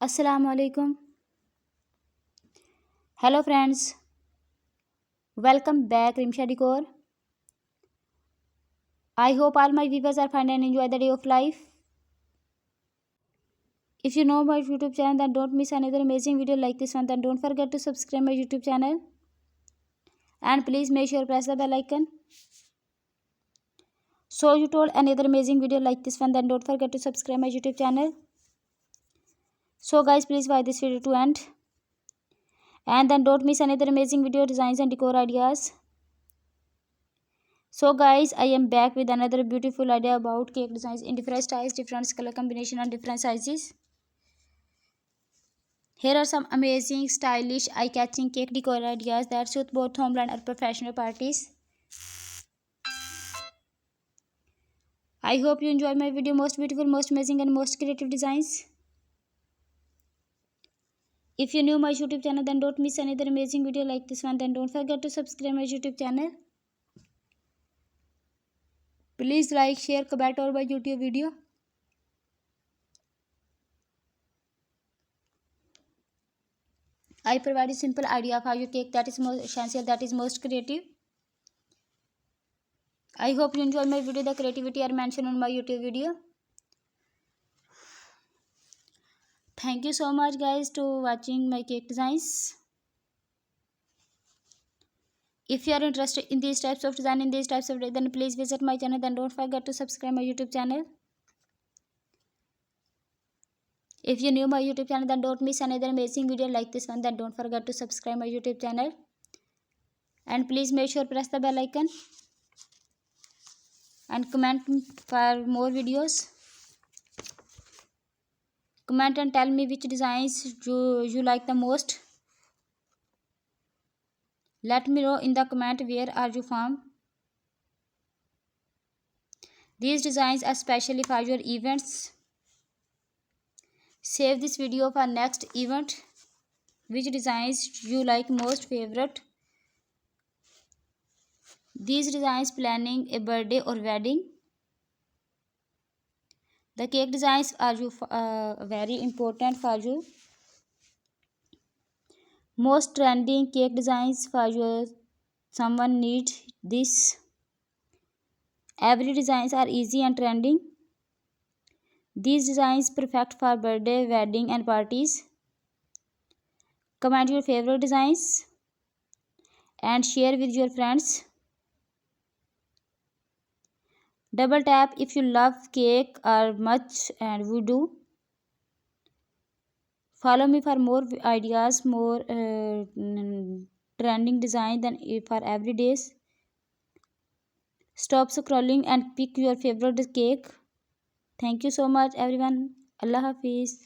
Assalamu alaikum. Hello friends, welcome back Rimsha Decor. I hope all my viewers are fine and enjoy the day of life. If you know my YouTube channel, then don't miss another amazing video like this one. Then don't forget to subscribe my YouTube channel and please make sure press the bell icon. So you told another amazing video like this one, then don't forget to subscribe my YouTube channel. So guys, please watch this video to end. And then don't miss another amazing video designs and decor ideas. So guys, I am back with another beautiful idea about cake designs in different styles, different color combination and different sizes. Here are some amazing, stylish, eye-catching cake decor ideas that suit both homeland and professional parties. I hope you enjoy my video. Most beautiful, most amazing and most creative designs. If you're new to my YouTube channel, then don't miss another amazing video like this one. Then don't forget to subscribe my YouTube channel. Please like, share, comment on my YouTube video. I provide a simple idea of how your cake that is most essential, that is most creative. I hope you enjoy my video. The creativity are mentioned on my YouTube video. Thank you so much guys to watching my cake designs. If you are interested in these types of design, then please visit my channel. Then don't forget to subscribe my YouTube channel. If you're new to my YouTube channel, then don't miss another amazing video like this one. Then don't forget to subscribe my YouTube channel. And please make sure press the bell icon. And comment for more videos. Comment and tell me which designs you like the most. Let me know in the comment where are you from. These designs are specially for your events. Save this video for next event. Which designs you like most favorite? These designs planning a birthday or wedding. The cake designs are very important for you. Most trending cake designs for your someone needs this. Every designs are easy and trending. These designs perfect for birthday, wedding and parties. Comment your favorite designs and share with your friends. Double tap if you love cake or much and we do. Follow me for more ideas, more trending design than for every days. Stop scrolling and pick your favorite cake. Thank you so much everyone. Allah Hafiz.